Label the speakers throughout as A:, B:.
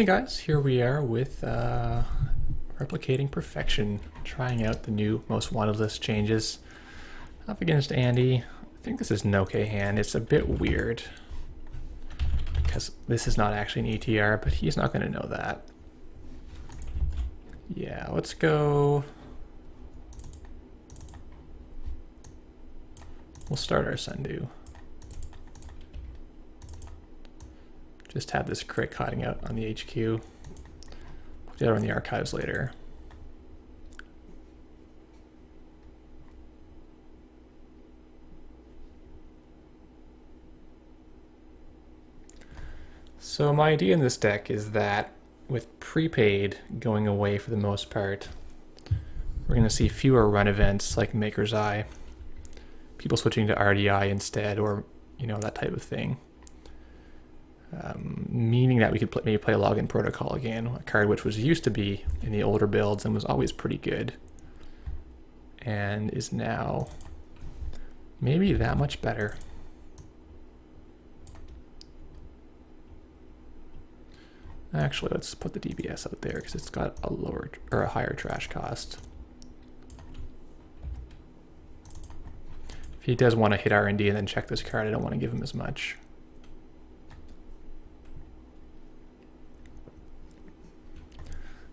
A: Hey guys, here we are with Replicating Perfection, trying out the new Most Wanted list changes. Up against Andy. I think this is an okay hand. It's a bit weird because this is not actually an ETR, but he's not going to know that. Yeah, let's go. We'll start our Sundew. Just have this crick hiding out on the HQ. Put it out on the archives later. So my idea in this deck is that with prepaid going away for the most part, we're going to see fewer run events like Maker's Eye, people switching to RDI instead, or that type of thing. Meaning that we could maybe play Login Protocol again, a card which was used to be in the older builds and was always pretty good, and is now maybe that much better. Actually, let's put the DBS out there because it's got a lower or a higher trash cost. If he does want to hit R&D and then check this card, I don't want to give him as much.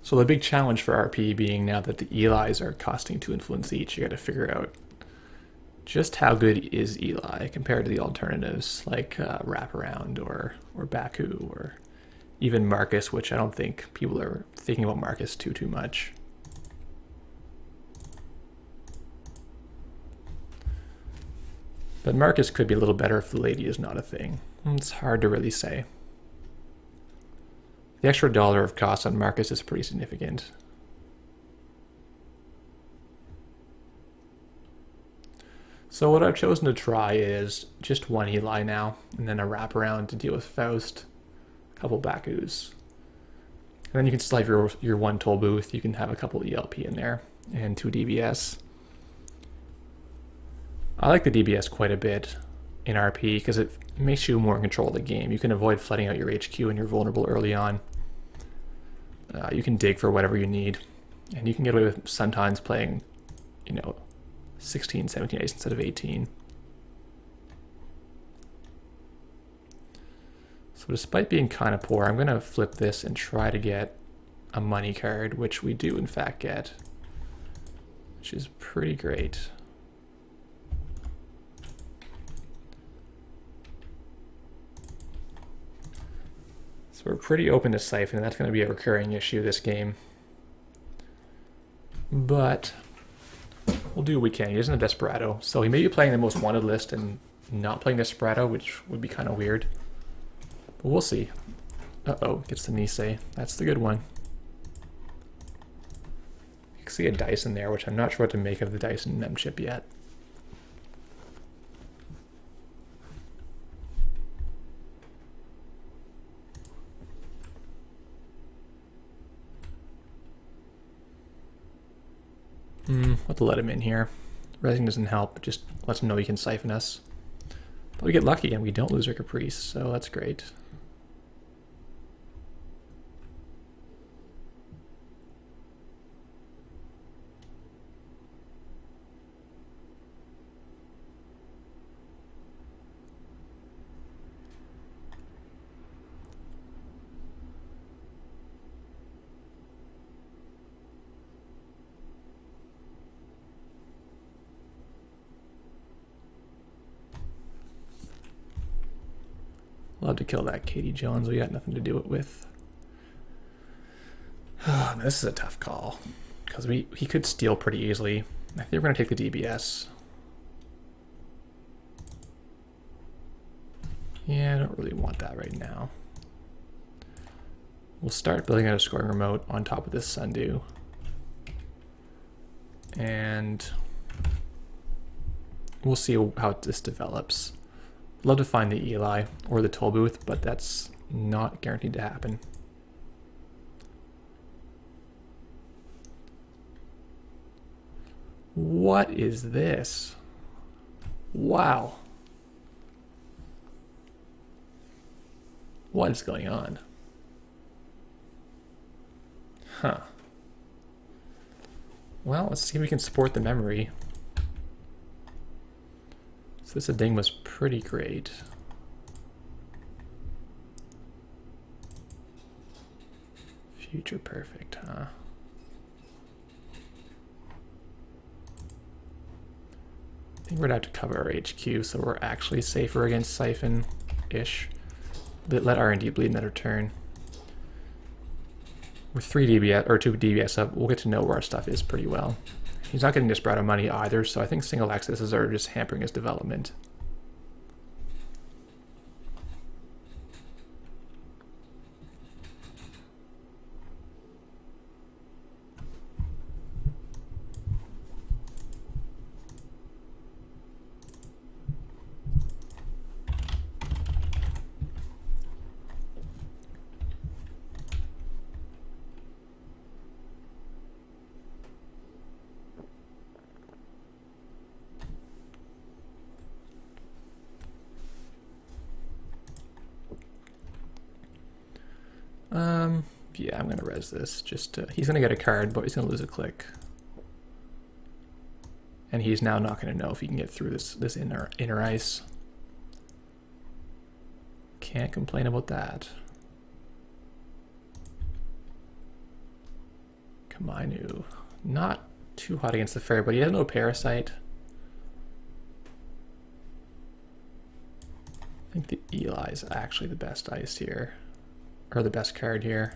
A: So the big challenge for RP being now that the Elis are costing 2 influence each, you got to figure out just how good is Eli compared to the alternatives like Wraparound or Baku or even Marcus, which I don't think people are thinking about Marcus too much. But Marcus could be a little better if the lady is not a thing. It's hard to really say. The extra $1 of cost on Marcus is pretty significant. So what I've chosen to try is just one Eli now, and then a wraparound to deal with Faust, a couple Bakus. And then you can still have your one toll booth, you can have a couple ELP in there, and 2 DBS. I like the DBS quite a bit in RP because it makes you more in control of the game. You can avoid flooding out your HQ when you're vulnerable early on. You can dig for whatever you need, and you can get away with sometimes playing, 16, 17 ace instead of 18. So despite being kind of poor, I'm going to flip this and try to get a money card, which we do in fact get, which is pretty great. So we're pretty open to Siphon, and that's going to be a recurring issue this game. But we'll do what we can. He isn't a Desperado, so he may be playing the Most Wanted list and not playing Desperado, which would be kind of weird. But we'll see. Uh-oh, gets the Nisei. That's the good one. You can see a Dyson there, which I'm not sure what to make of the Dyson mem chip yet. We'll have to let him in here. Resing doesn't help, just lets him know he can siphon us. But we get lucky and we don't lose our Caprice, so that's great. Love to kill that Katie Jones. We got nothing to do it with. This is a tough call because he could steal pretty easily. I think we're going to take the DBS. Yeah, I don't really want that right now. We'll start building out a scoring remote on top of this Sundew. And we'll see how this develops. Love to find the Eli or the toll booth, but that's not guaranteed to happen. What is this? Wow. What is going on? Huh. Well, let's see if we can support the memory. So this thing was pretty great. Future perfect, huh? I think we're gonna have to cover our HQ so we're actually safer against Siphon-ish. But let R&D bleed another turn. With 3 DBS, or 2 DBS up, we'll get to know where our stuff is pretty well. He's not getting Desperado money either, so I think single accesses are just hampering his development. Yeah, I'm gonna res this. Just he's gonna get a card, but he's gonna lose a click, and he's now not gonna know if he can get through this inner ice. Can't complain about that. Kamainu, not too hot against the fair, but he has no parasite. I think the Eli is actually the best ice here, or the best card here.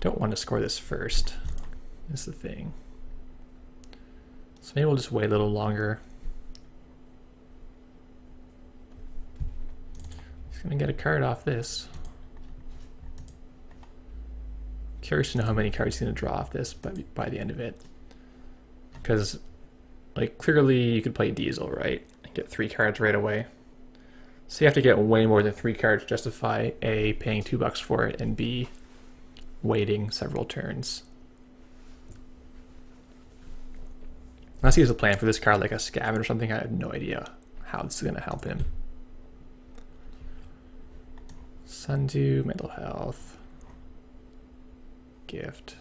A: Don't want to score this first, is the thing. So maybe we'll just wait a little longer. He's gonna get a card off this. Curious to know how many cards he's gonna draw off this by the end of it. Because, like, clearly you could play Diesel, right? And get 3 cards right away. So you have to get way more than 3 cards to justify A, paying $2 for it, and B, waiting several turns. Unless he has a plan for this card, like a Scavenge or something, I have no idea how this is going to help him. Sundew, Mental Health, Gift.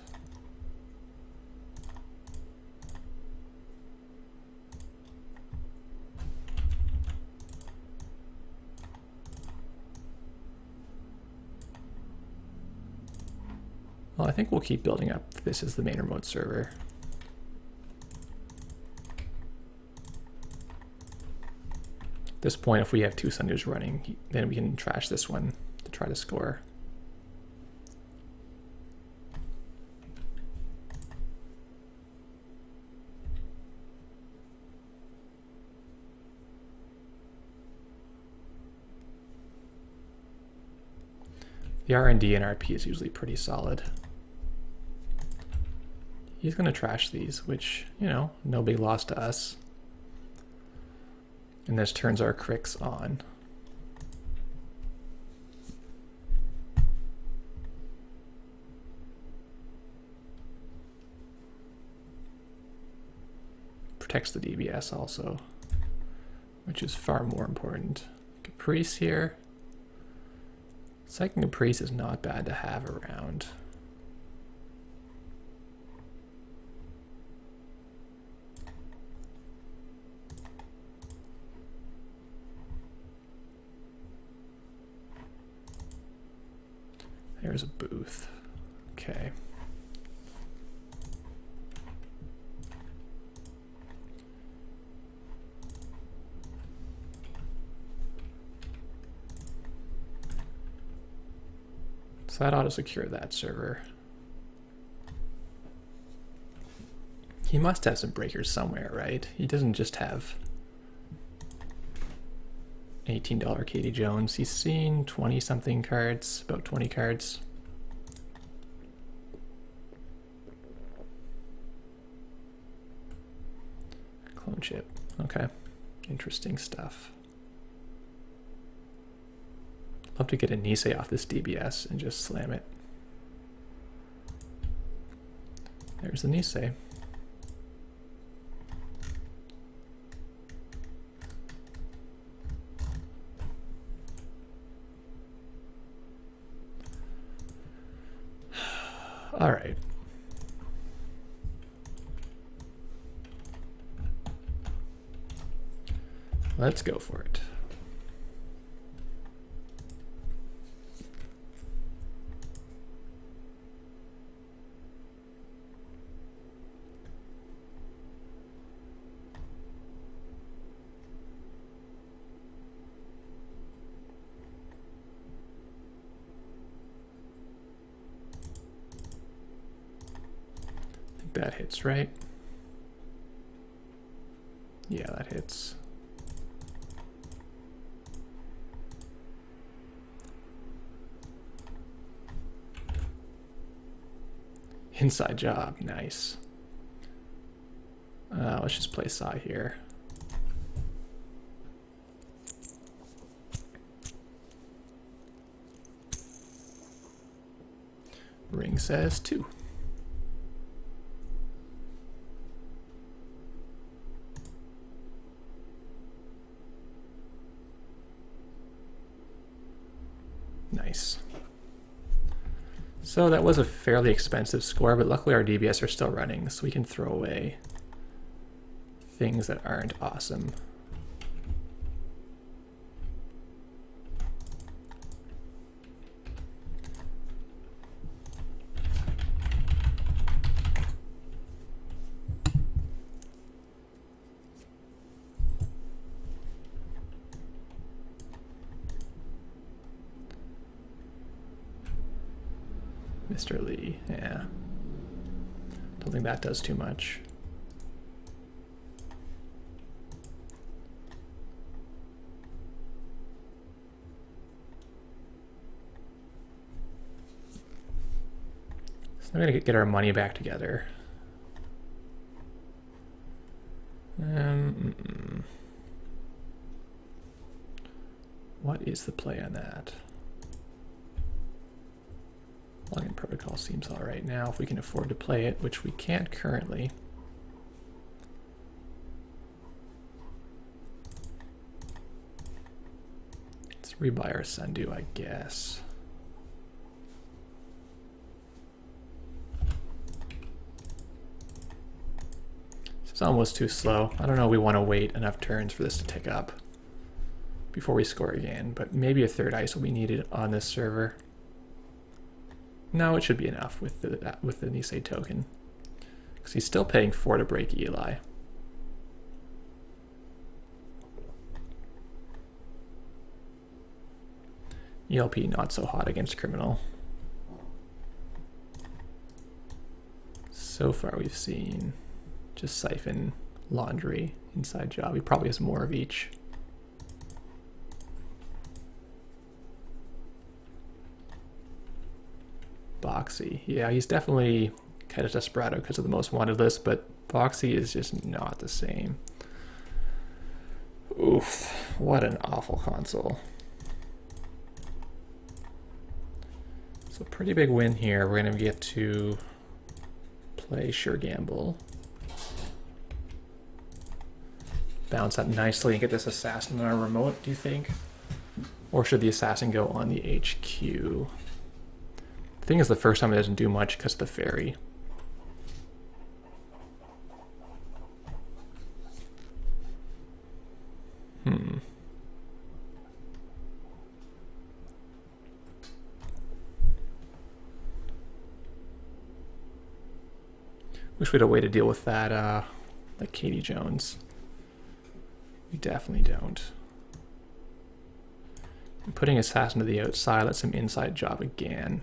A: Well, I think we'll keep building up this as the main remote server. At this point, if we have 2 Sundews running, then we can trash this one to try to score. The R&D and RP is usually pretty solid. He's going to trash these, which, you know, no big loss to us. And this turns our cricks on. Protects the DBS also, which is far more important. Caprice here. Second Caprice is not bad to have around. There's a booth. Okay. So that ought to secure that server. He must have some breakers somewhere, right? He doesn't just have $18 Katie Jones. He's seen 20-something cards, about 20 cards. Clone chip. Okay. Interesting stuff. Love to get a Nisei off this DBS and just slam it. There's the Nisei. All right. Let's go for it. I think that hits, right? Yeah, that hits. Inside job, nice. Let's just play Sai here. Ring says 2. Nice. So that was a fairly expensive score, but luckily our DBS are still running, so we can throw away things that aren't awesome. Mr. Lee, yeah. Don't think that does too much. So I'm gonna get our money back together. What is the play on that? Login protocol seems all right now if we can afford to play it, which we can't currently. Let's rebuy our Sundu, I guess. It's almost too slow. I don't know if we want to wait enough turns for this to tick up before we score again, but maybe a third ice will be needed on this server. No, it should be enough with the Nisei token, because he's still paying 4 to break Eli. ELP not so hot against criminal. So far we've seen just siphon, laundry, inside job. He probably has more of each. Boxy, yeah, he's definitely kind of desperado because of the most wanted list, but Boxy is just not the same. Oof, what an awful console. So pretty big win here. We're gonna get to play Sure Gamble. Bounce up nicely and get this assassin on our remote, do you think? Or should the assassin go on the HQ? The thing is, the first time it doesn't do much because of the ferry. Wish we had a way to deal with that, like Katie Jones. We definitely don't. And putting assassin to the outside lets him inside job again.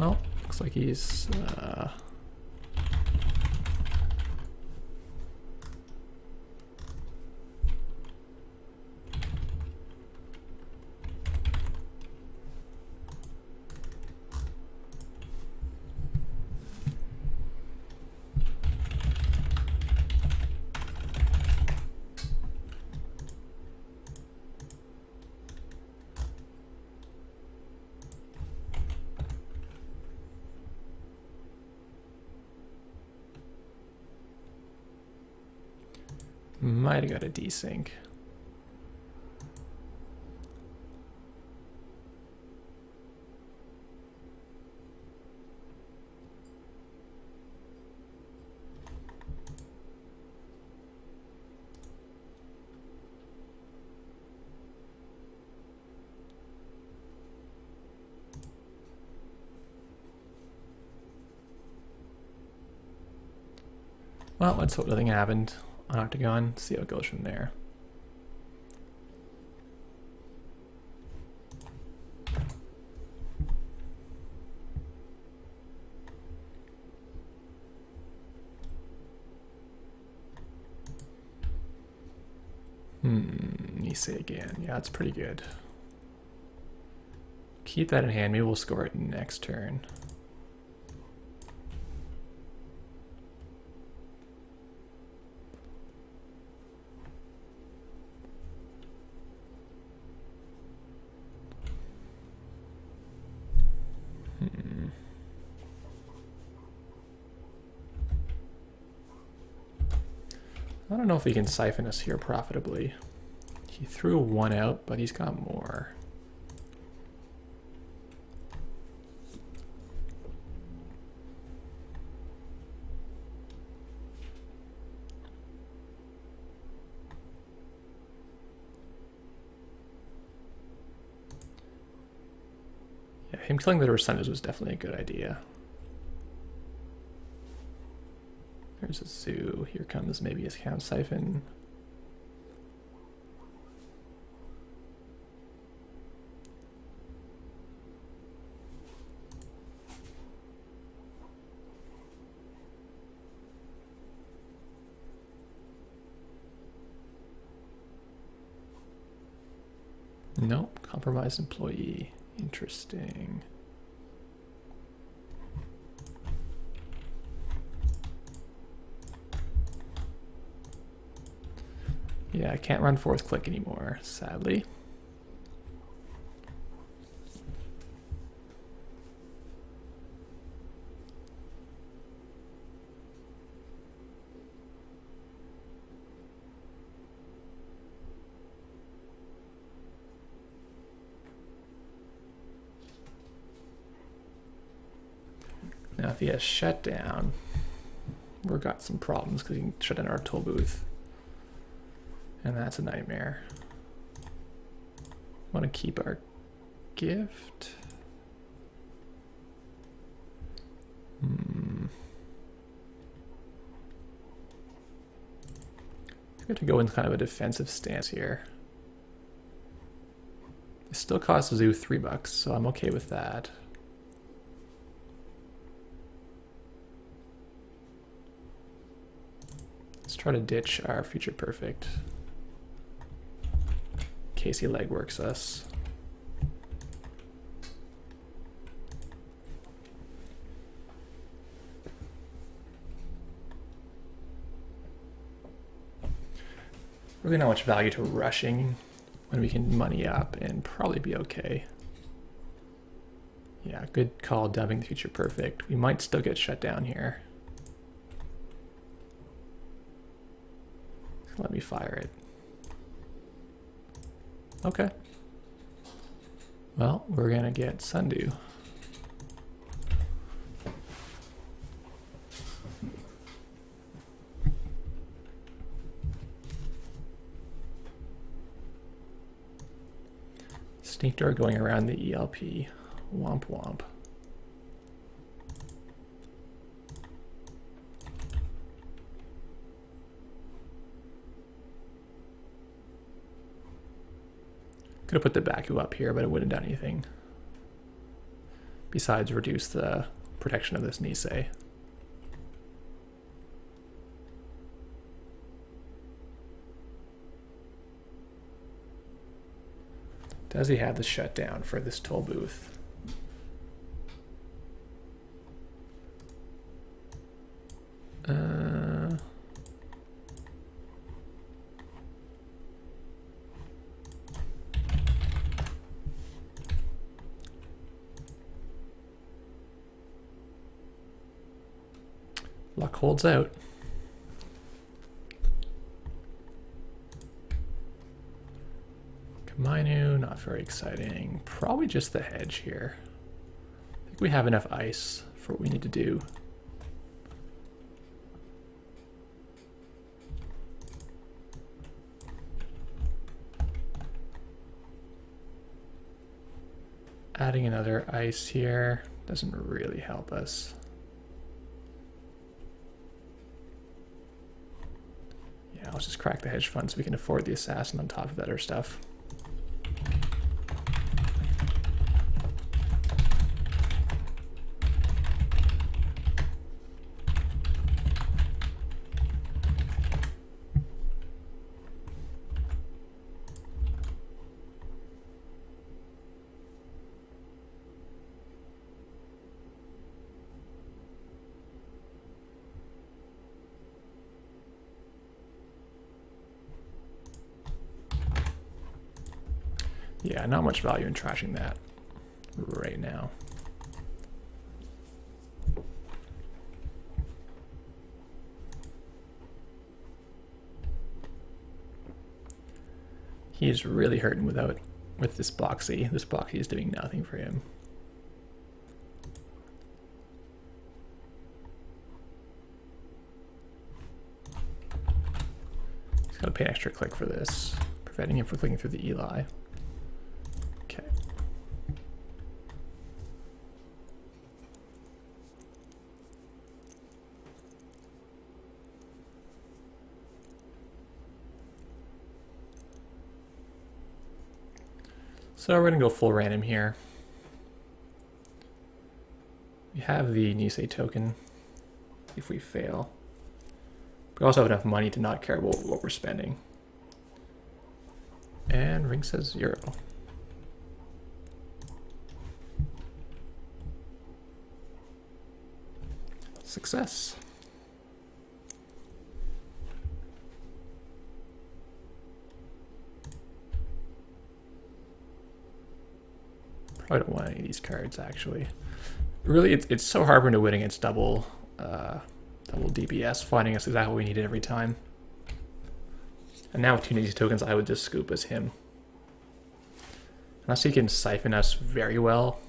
A: Well, looks like he's might have got a desync. Well, let's hope nothing happened on Octagon, see how it goes from there. Nisei again. Yeah, that's pretty good. Keep that in hand. Maybe we'll score it next turn. I don't know if he can siphon us here profitably. He threw one out, but he's got more. Yeah, him killing the Resenders was definitely a good idea. There's a zoo. Here comes maybe his count siphon. Nope, compromised employee. Interesting. Yeah, I can't run fourth click anymore, sadly. Now, if he has shutdown, we've got some problems because he can shut down our toll booth. And that's a nightmare. Want to keep our gift. It's good to go in kind of a defensive stance here. It still costs the zoo $3, so I'm okay with that. Let's try to ditch our future perfect. In case he legworks us. Really not much value to rushing when we can money up and probably be okay. Yeah, good call dumping the future perfect. We might still get shut down here. Let me fire it. Okay. Well, we're gonna get Sundew. Sneak door going around the ELP. Womp womp. Could have put the Baku up here, but it wouldn't have done anything. besides reduce the protection of this Nisei. Does he have the shutdown for this toll booth? Luck holds out. Kamineu, not very exciting. Probably just the hedge here. I think we have enough ice for what we need to do. Adding another ice here doesn't really help us. Yeah, let's just crack the hedge fund so we can afford the assassin on top of that other stuff. Yeah, not much value in trashing that right now. He's really hurting with this Boxy. This Boxy is doing nothing for him. He's got to pay an extra click for this, preventing him from clicking through the Eli. Okay. So we're gonna go full random here. We have the Nisei token if we fail. We also have enough money to not care about what we're spending. And ring says 0. Success. Probably don't want any of these cards, actually. Really, it's so hard to win against double DPS, finding us exactly what we needed every time. And now with 2 Nisei tokens, I would just scoop as him. Unless he can siphon us very well.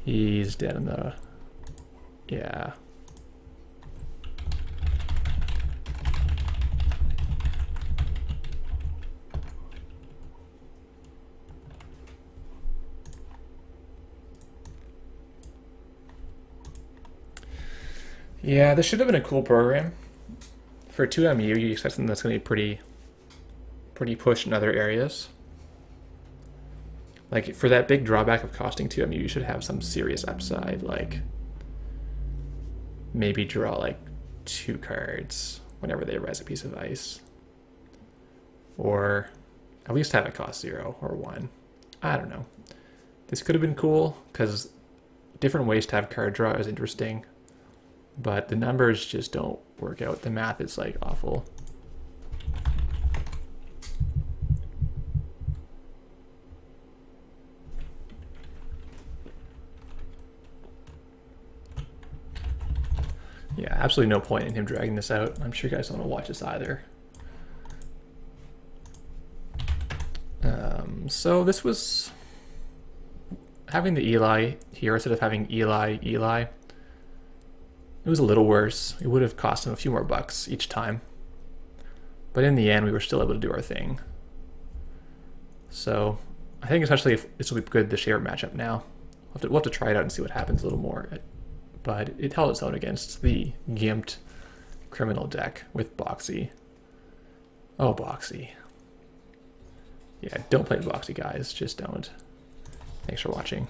A: He's dead in the... Yeah. Yeah, this should have been a cool program. For 2MU, you expect something that's going to be pretty pushed in other areas. Like, for that big drawback of costing 2MU, you should have some serious upside, like maybe draw like 2 cards whenever they res a piece of ice. Or at least have it cost 0 or 1. I don't know. This could have been cool, because different ways to have card draw is interesting. But the numbers just don't work out. The math is like awful. Yeah, absolutely no point in him dragging this out. I'm sure you guys don't want to watch this either. So this was having the Eli here instead of having Eli. It was a little worse. It would have cost him a few more bucks each time. But in the end, we were still able to do our thing. So I think especially if this will be good, the share matchup now. We'll have to try it out and see what happens a little more. But it held its own against the gimped criminal deck with Boxy. Oh, Boxy. Yeah, don't play Boxy, guys. Just don't. Thanks for watching.